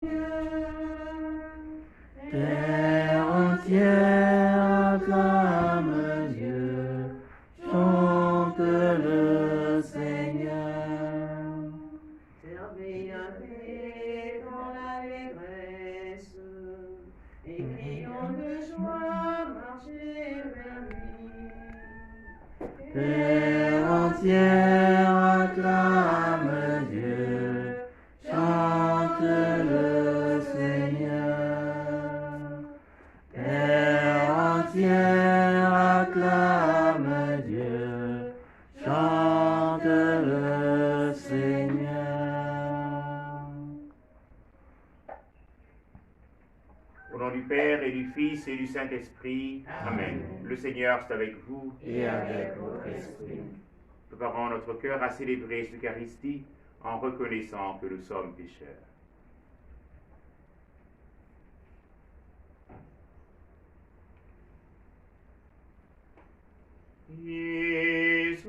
Terre entière acclame Dieu, chante le Seigneur. Bienvenue dans l'allégresse, et crions de joie, marchez vers lui. Terre entière acclame Dieu, chante le Seigneur. Terre entière acclame Dieu, chante le Seigneur. Au nom du Père et du Fils et du Saint-Esprit. Amen. Le Seigneur soit avec vous. Et avec votre esprit. Préparons notre cœur à célébrer cette Eucharistie en reconnaissant que nous sommes pécheurs. Jésus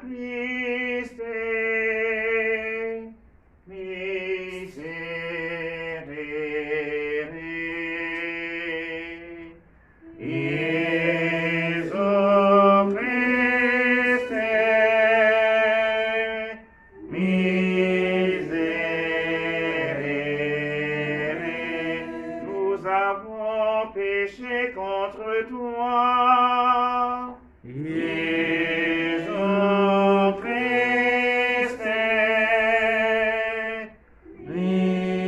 Christ, miserere. Jésus Christ, miserere. Nous avons péché contre toi. Jésus Christ, Miserere.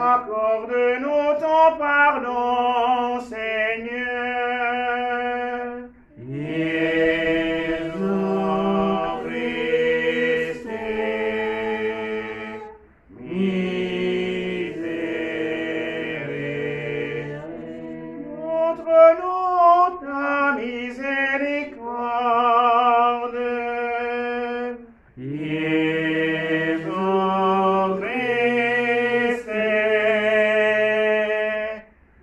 accorde-nous ton pardon, Seigneur. Jésus Christ, miserere. Montre-nous ta miséricorde. Jésus Christ,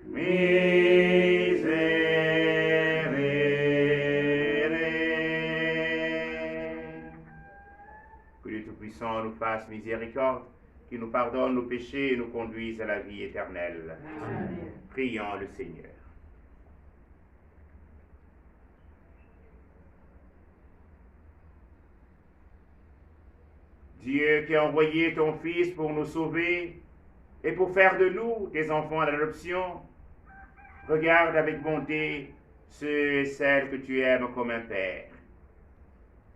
miserere. Que Dieu Tout-Puissant nous fasse miséricorde, qu'il nous pardonne nos péchés et nous conduise à la vie éternelle. Amen. Prions le Seigneur. Dieu qui a envoyé ton Fils pour nous sauver et pour faire de nous des enfants à l'adoption, regarde avec bonté ceux et celles que tu aimes comme un Père.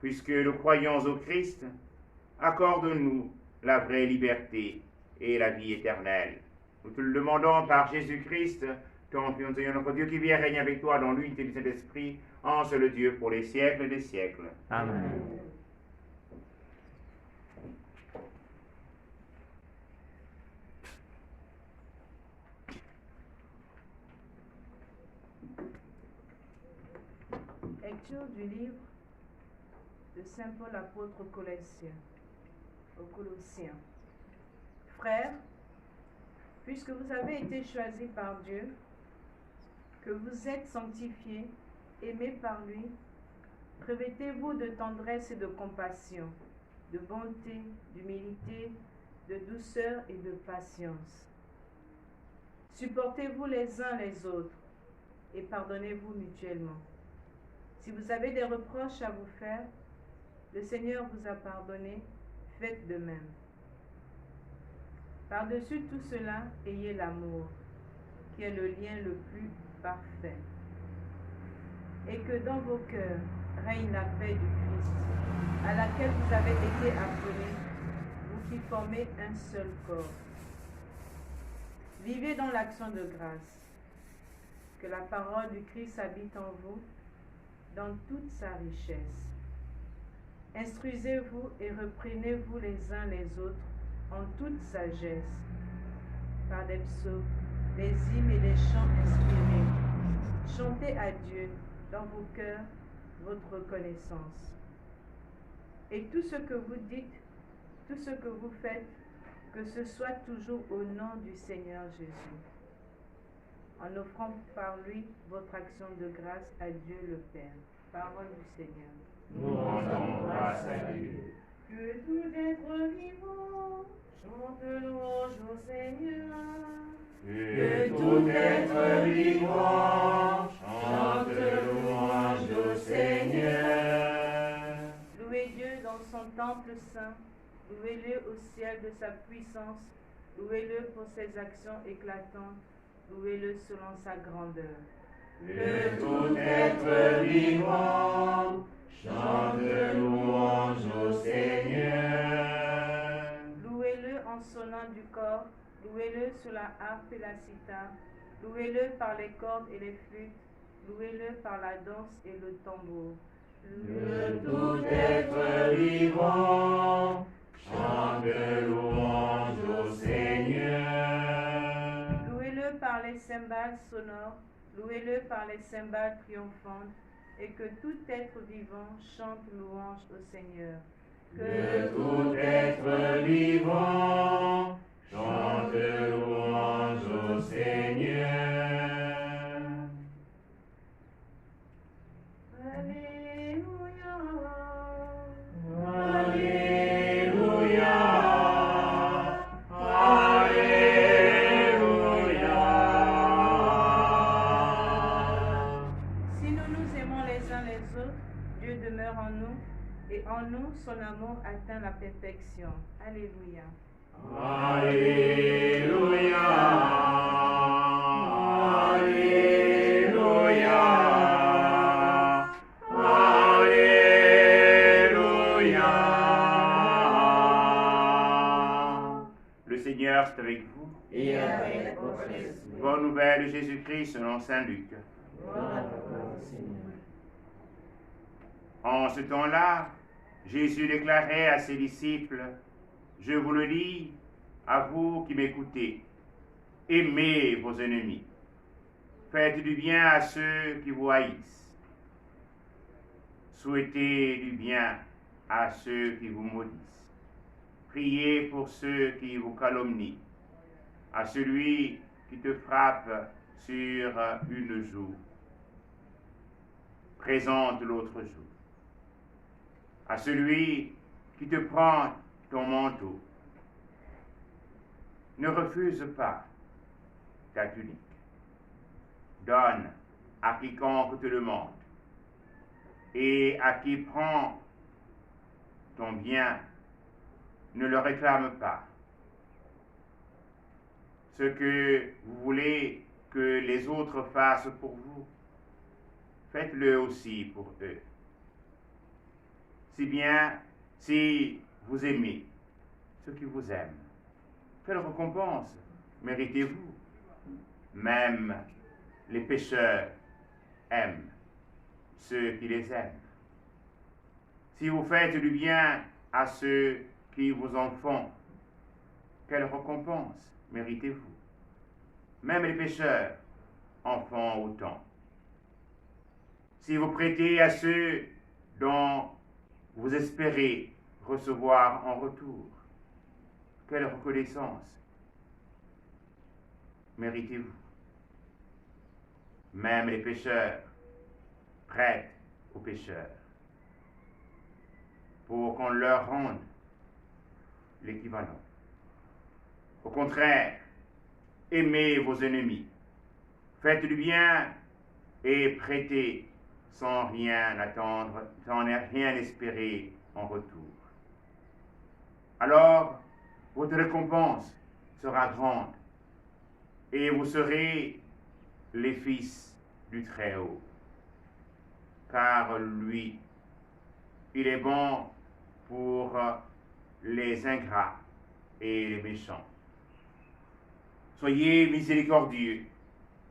Puisque nous croyons au Christ, accorde-nous la vraie liberté et la vie éternelle. Nous te le demandons par Jésus-Christ, ton Fils, notre Dieu, qui vient régner avec toi dans l'unité du Saint-Esprit, en seul Dieu pour les siècles des siècles. Amen. Lecture du livre de Saint Paul apôtre aux Colossiens. Frères, puisque vous avez été choisis par Dieu, que vous êtes sanctifiés, aimés par lui, revêtez-vous de tendresse et de compassion, de bonté, d'humilité, de douceur et de patience. Supportez-vous les uns les autres et pardonnez-vous mutuellement. Si vous avez des reproches à vous faire, le Seigneur vous a pardonné, faites de même. Par-dessus tout cela, ayez l'amour, qui est le lien le plus parfait. Et que dans vos cœurs règne la paix du Christ, à laquelle vous avez été appelés, vous qui formez un seul corps. Vivez dans l'action de grâce. Que la parole du Christ habite en vous dans toute sa richesse. Instruisez-vous et reprenez-vous les uns les autres en toute sagesse, par des psaumes, des hymnes et des chants inspirés. Chantez à Dieu dans vos cœurs votre reconnaissance. Et tout ce que vous dites, tout ce que vous faites, que ce soit toujours au nom du Seigneur Jésus, en offrant par lui votre action de grâce à Dieu le Père. Parole du Seigneur. Nous rendons grâce à Dieu. Que tout être vivant chante louange au Seigneur. Que tout être vivant chante louange au Seigneur. Louez Dieu dans son temple saint, louez-le au ciel de sa puissance, louez-le pour ses actions éclatantes, louez-le selon sa grandeur. Que tout être vivant chante louange au Seigneur. Louez-le en sonnant du corps, louez-le sur la harpe et la cithare, louez-le par les cordes et les flûtes, louez-le par la danse et le tambour. Que tout être vivant chante louange au Seigneur. Louez-le par les cymbales sonores, louez-le par les cymbales triomphantes, et que tout être vivant chante louange au Seigneur. Que tout être vivant chante louange au Seigneur. Alléluia. Alléluia. Alléluia. Si nous nous aimons les uns les autres, Dieu demeure en nous, et en nous son amour atteint la perfection. Alléluia. Alléluia. Alléluia. Alléluia. Le Seigneur est avec vous. Et avec votre esprit. Bonne nouvelle de Jésus-Christ selon saint Luc. Gloire à toi, Seigneur. En ce temps-là, Jésus déclarait à ses disciples, « Je vous le dis, à vous qui m'écoutez, aimez vos ennemis, faites du bien à ceux qui vous haïssent, souhaitez du bien à ceux qui vous maudissent, priez pour ceux qui vous calomnient, à celui qui te frappe sur une joue, présente l'autre joue. À celui qui te prend ton manteau, ne refuse pas ta tunique. Donne à quiconque te demande, et à qui prend ton bien, ne le réclame pas. Ce que vous voulez que les autres fassent pour vous, faites-le aussi pour eux. Si bien, si vous aimez ceux qui vous aiment, quelle récompense méritez-vous? Même les pécheurs aiment ceux qui les aiment. Si vous faites du bien à ceux qui vous en font, quelle récompense méritez-vous? Même les pécheurs en font autant. Si vous prêtez à ceux dont vous espérez recevoir en retour, quelle reconnaissance méritez-vous? Même les pécheurs prêtent aux pécheurs pour qu'on leur rende l'équivalent. Au contraire, aimez vos ennemis, faites du bien et prêtez sans rien attendre, sans rien espérer en retour. Alors, votre récompense sera grande et vous serez les fils du Très-Haut. Car lui, il est bon pour les ingrats et les méchants. Soyez miséricordieux,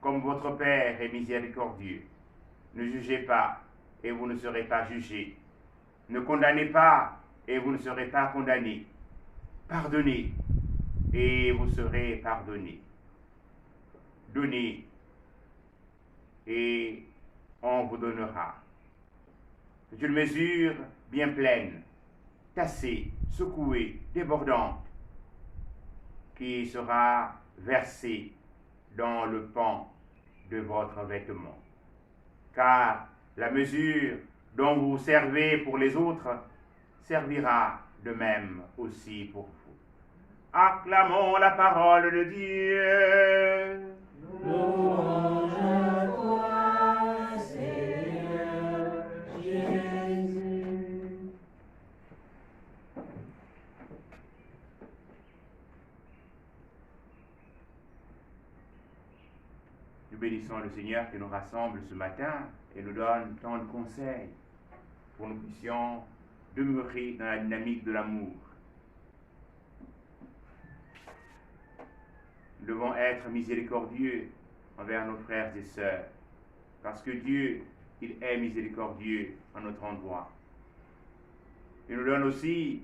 comme votre Père est miséricordieux. Ne jugez pas, et vous ne serez pas jugés. Ne condamnez pas, et vous ne serez pas condamnés. Pardonnez, et vous serez pardonnés. Donnez, et on vous donnera. C'est une mesure bien pleine, tassée, secouée, débordante, qui sera versée dans le pan de votre vêtement. Car la mesure dont vous servez pour les autres servira de même aussi pour vous. Acclamons la parole de Dieu. Louange à toi, Seigneur Jésus. Nous bénissons le Seigneur qui nous rassemble ce matin et nous donne tant de conseils pour que nous puissions demeurer dans la dynamique de l'amour. Nous devons être miséricordieux envers nos frères et sœurs, parce que Dieu, il est miséricordieux en notre endroit. Il nous donne aussi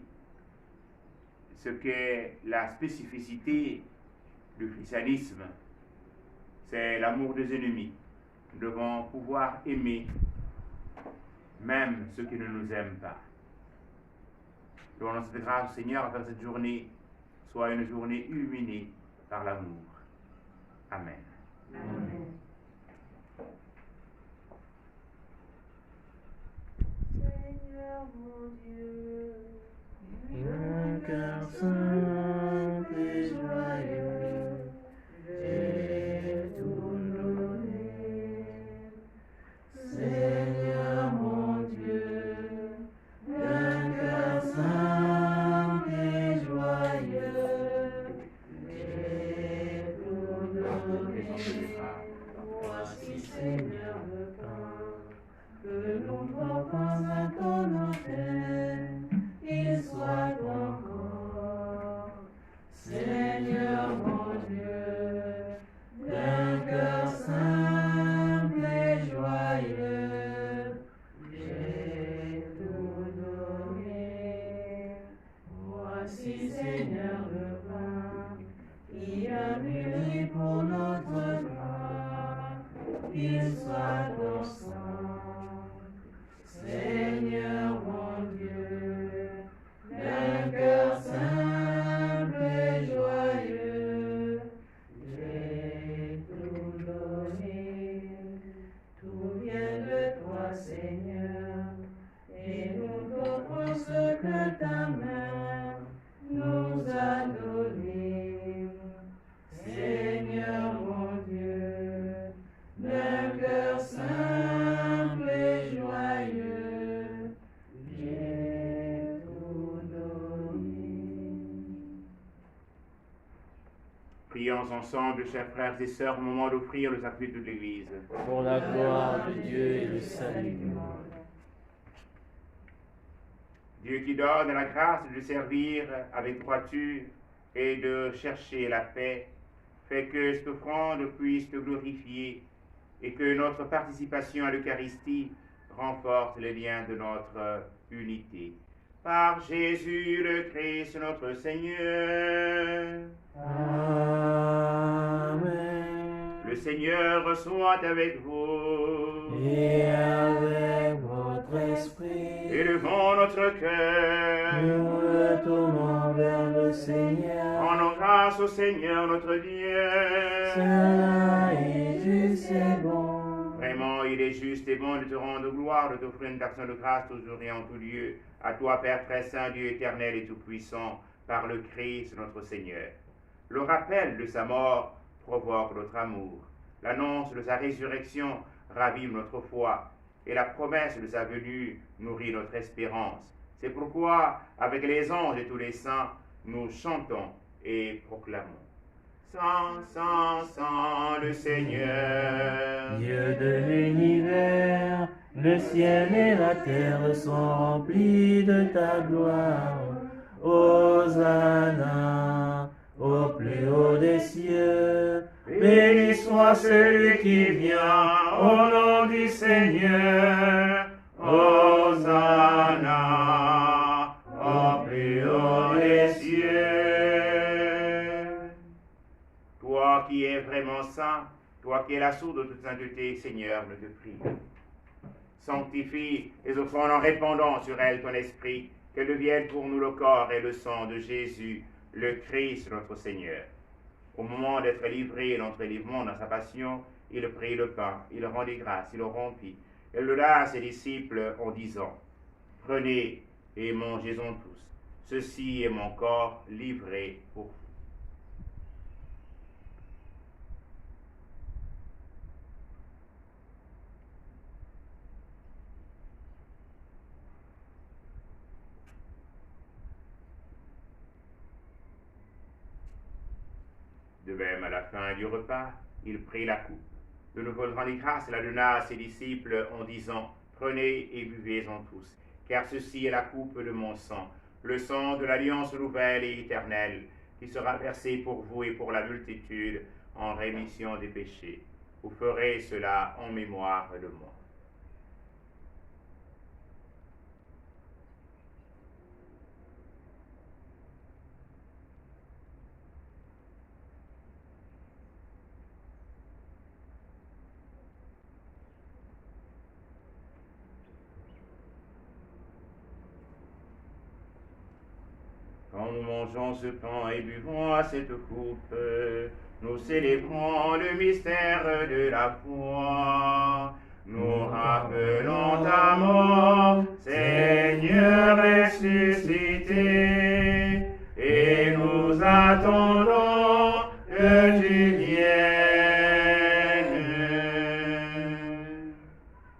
ce qu'est la spécificité du christianisme, c'est l'amour des ennemis. Nous devons pouvoir aimer même ceux qui ne nous aiment pas. Nous donnons cette grâce au Seigneur afin que cette journée soit une journée illuminée par l'amour. Amen. Amen. Seigneur mon Dieu, Un cœur simple et joyeux, j'ai tout donné. Seigneur mon Dieu, un cœur simple et joyeux, j'ai tout donné. Voici, Seigneur, le pain que nous proposons à ton autel. Il soit encore, Seigneur mon Dieu, d'un cœur simple et joyeux, j'ai tout donné. Voici, Seigneur, le pain qui a mûri pour notre gloire, il soit ton sang, Seigneur mon Dieu, d'un cœur simple et joyeux, j'ai tout donné. Tout vient de toi, Seigneur, et nous t'offrons ce que ta main nous a donné. Seigneur mon Dieu, d'un cœur simple et joyeux, j'ai tout donné. Prions ensemble, chers frères et sœurs, au moment d'offrir le sacrifice de l'Église. Pour la gloire de Dieu et le salut du monde. Dieu qui donne la grâce de servir avec droiture et de chercher la paix, fait que cette offrande puisse te glorifier et que notre participation à l'Eucharistie renforce les liens de notre unité. Par Jésus le Christ notre Seigneur. Amen. Le Seigneur soit avec vous. Et avec votre esprit, Élevons notre cœur. nous le tournons vers le Seigneur. Rendons grâce au Seigneur notre Dieu. Cela est juste et bon. Vraiment, il est juste et bon de te rendre gloire, de t'offrir une action de grâce toujours et en tout lieu. À toi, Père très saint, Dieu éternel et tout-puissant, par le Christ notre Seigneur. Le rappel de sa mort provoque notre amour. L'annonce de sa résurrection ravive notre foi. Et la promesse de sa venue nourrit notre espérance. C'est pourquoi, avec les anges et tous les saints, nous chantons et proclamons. Sans le Seigneur. Dieu de l'univers, le ciel et la terre sont remplis de ta gloire. Hosanna, au plus haut des cieux. Béni soit celui qui vient au nom du Seigneur. Hosanna, au plus haut des cieux. Toi qui es vraiment saint, toi qui es la source de toute sainteté, Seigneur, nous te prions. Sanctifie les offrandes en répandant sur elles ton esprit, qu'elles deviennent pour nous le corps et le sang de Jésus, le Christ notre Seigneur. Au moment d'être livré dans notre délivrement dans sa passion, il prit le pain, il rendit grâce, il le rompit, et le donna à ses disciples en disant, prenez et mangez-en tous. Ceci est mon corps livré pour vous. De même, à la fin du repas, il prit la coupe. De nouveau, il rendit grâce et la donna à ses disciples en disant, « Prenez et buvez-en tous, car ceci est la coupe de mon sang, le sang de l'alliance nouvelle et éternelle, qui sera versé pour vous et pour la multitude en rémission des péchés. Vous ferez cela en mémoire de moi. » Quand nous mangeons ce pain et buvons à cette coupe, nous célébrons le mystère de la foi. Nous rappelons ta mort, Seigneur ressuscité, et nous attendons que tu viennes.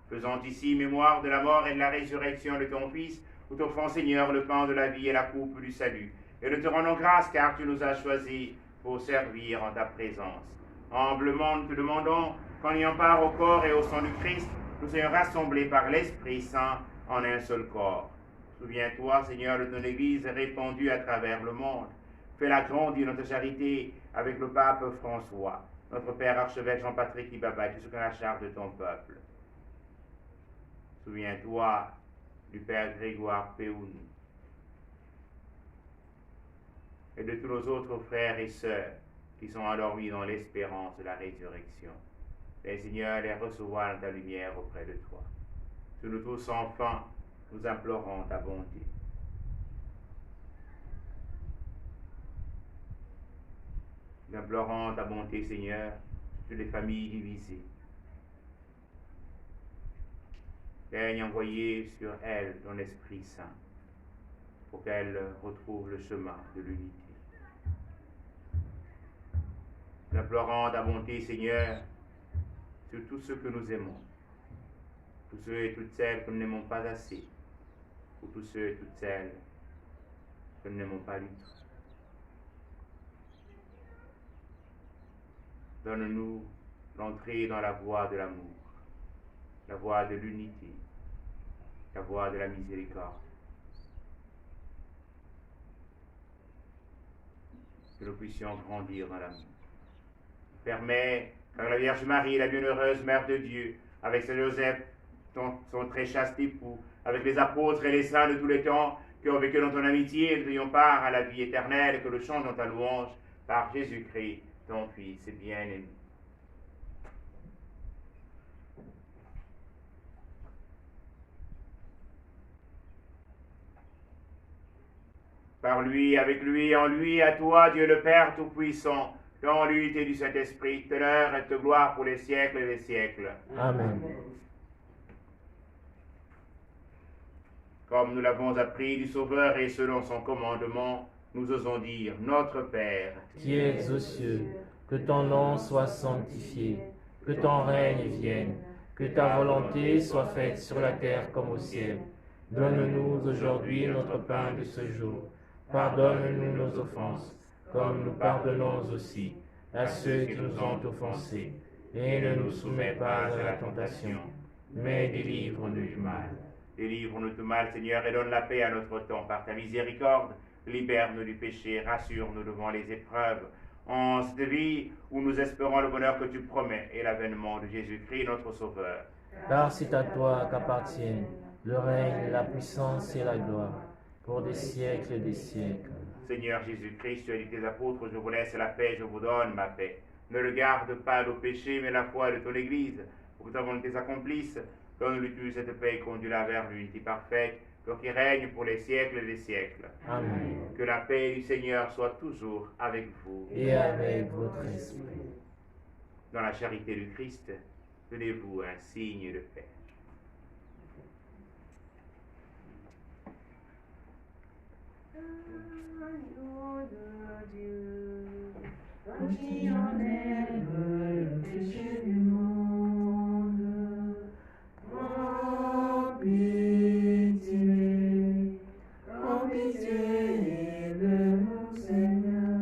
Faisant ici mémoire de la mort et de la résurrection de ton Fils, nous t'offrons, Seigneur, le pain de la vie et la coupe du salut, et nous te rendons grâce car tu nous as choisis pour servir en ta présence. Humblement, nous te demandons qu'en ayant part au corps et au sang du Christ, nous soyons rassemblés par l'Esprit Saint en un seul corps. Souviens-toi, Seigneur, de ton Église répandue à travers le monde. Fais-la grandir notre charité avec le pape François, notre Père archevêque Jean-Patrick Ibaba, tout ce qu'on a la charge de ton peuple. Souviens-toi du Père Grégoire Péoun et de tous nos autres frères et sœurs qui sont endormis dans l'espérance de la résurrection. Et Seigneur, les recevoir dans ta lumière auprès de toi. Sur nous tous, enfin, nous implorons ta bonté. Nous implorons ta bonté, Seigneur, sur les familles divisées. Daigne envoyer sur elles ton Esprit Saint pour qu'elles retrouvent le chemin de l'unité. Nous implorons ta bonté, Seigneur, sur tous ceux que nous aimons, tous ceux et toutes celles que nous n'aimons pas assez, ou tous ceux et toutes celles que nous n'aimons pas du tout. Donne-nous l'entrée dans la voie de l'amour, la voie de l'unité, la voie de la miséricorde. Que nous puissions grandir dans l'amour. Permets, car la Vierge Marie, la bienheureuse Mère de Dieu, avec Saint Joseph, son très chaste époux, avec les apôtres et les saints de tous les temps, qui ont vécu dans ton amitié, nous ayons part à la vie éternelle, que nous changeons ta louange par Jésus-Christ, ton Fils bien-aimé. Par lui, avec lui, en lui, à toi, Dieu le Père Tout-Puissant, dans l'unité du Saint-Esprit, honneur et de gloire pour les siècles et les siècles. Amen. Comme nous l'avons appris du Sauveur et selon son commandement, nous osons dire, Notre Père, Qui es aux cieux, que ton nom soit sanctifié, que ton règne vienne, que ta volonté soit faite sur la terre comme au ciel. Donne-nous aujourd'hui notre pain de ce jour. Pardonne-nous nos offenses, comme nous pardonnons aussi à ceux qui nous ont offensés. Et ne nous soumets pas à la tentation, mais délivre-nous du mal. Délivre-nous du mal, Seigneur, et donne la paix à notre temps. Par ta miséricorde, libère-nous du péché, rassure-nous devant les épreuves. En cette vie où nous espérons le bonheur que tu promets et l'avènement de Jésus-Christ, notre Sauveur. Car c'est à toi qu'appartiennent le règne, la puissance et la gloire, pour des siècles et des siècles. Seigneur Jésus-Christ, tu as dit tes apôtres, je vous laisse la paix, je vous donne ma paix. Ne le garde pas nos péchés, mais la foi de ton Église, pour que ta volonté s'accomplisse. Donne-lui cette paix et conduis-la vers l'unité parfaite, toi qui règne pour les siècles et les siècles. Amen. Que la paix du Seigneur soit toujours avec vous. Et avec votre esprit. Dans la charité du Christ, donnez-vous un signe de paix. Agneau de Dieu, toi qui enlèves le péché du monde, prends pitié de nous, Seigneur.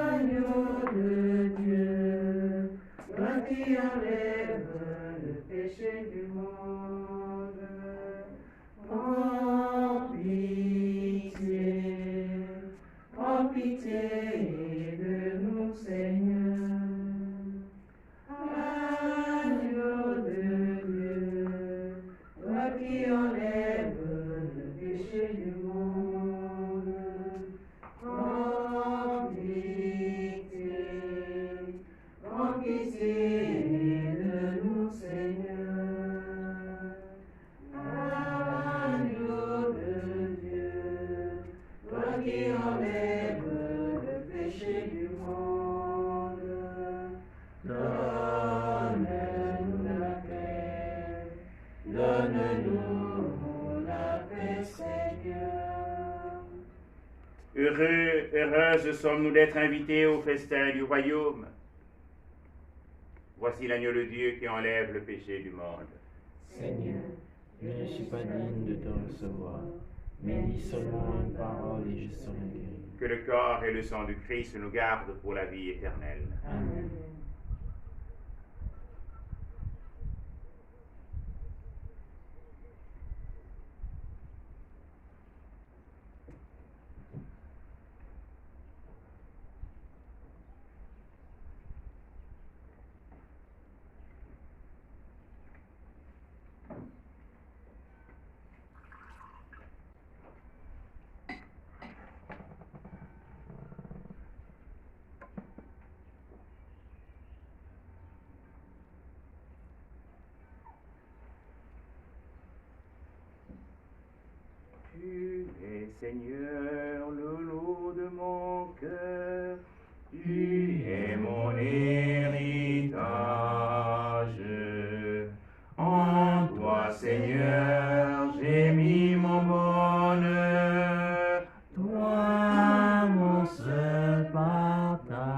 Agneau de Dieu, toi qui enlèves le péché du monde, prends pitié de nous, Seigneur. Agneau de Dieu, toi qui enlèves le péché du monde, prends pitié de nous, Seigneur. Agneau de Dieu, toi qui enlèves le péché du monde, donne-nous la paix, Seigneur. Heureuses sommes-nous d'être invités au festin du royaume. Voici l'agneau de Dieu qui enlève le péché du monde. Seigneur, je ne suis pas digne de te recevoir, mais dis seulement une parole et je serai guéri. Que le corps et le sang du Christ nous gardent pour la vie éternelle. Amen. Tu es, Seigneur, le lot de mon cœur, tu es mon héritage. En toi, Seigneur, j'ai mis mon bonheur, Toi, mon seul partage.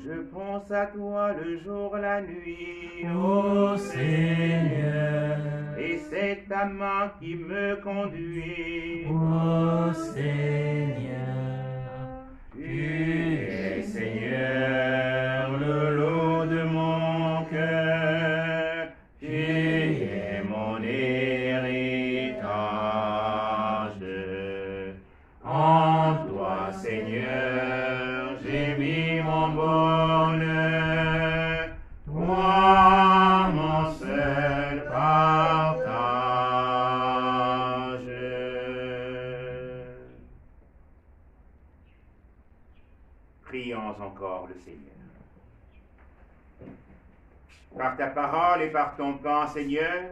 je pense à toi le jour, la nuit, Ô Seigneur, et c'est ta main qui me conduit. ô Seigneur, Tu es, Seigneur, le lot de mon cœur, tu es mon héritage. En toi, Seigneur, j'ai mis mon bonheur, toi, mon seul partage. Prions encore le Seigneur. Par ta parole et par ton pain, Seigneur,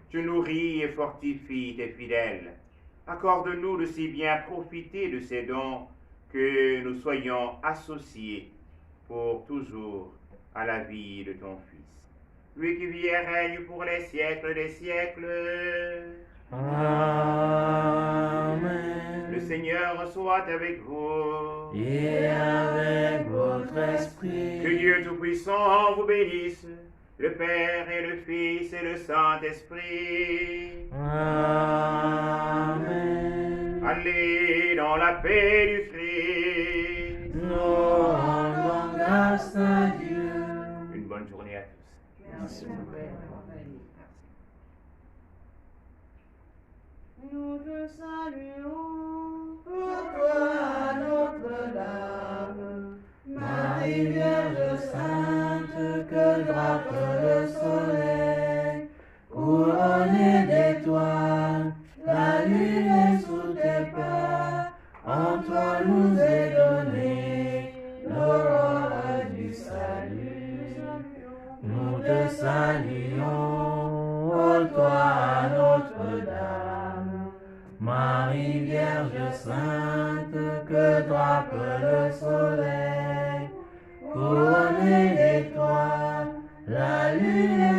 tu nourris et fortifies tes fidèles. Accorde-nous de si bien profiter de ces dons que nous soyons associés pour toujours à la vie de ton Fils. Lui qui vit et règne pour les siècles des siècles. Amen. Le Seigneur soit avec vous. Et avec votre esprit. Que Dieu Tout-Puissant vous bénisse, le Père et le Fils et le Saint-Esprit. Amen. Allez dans la paix du Christ. Nous rendons grâce à Dieu. Une bonne journée à tous. Merci, mon Père. Nous te saluons, pour toi, Notre-Dame, Marie Vierge Sainte, que drape le soleil, couronnée d'étoiles, la lune est sous tes pas. En toi nous est donné l'aurore du salut. Nous te saluons, ô toi Notre-Dame, Marie Vierge Sainte, que drape le soleil, couronnée d'étoiles, la lune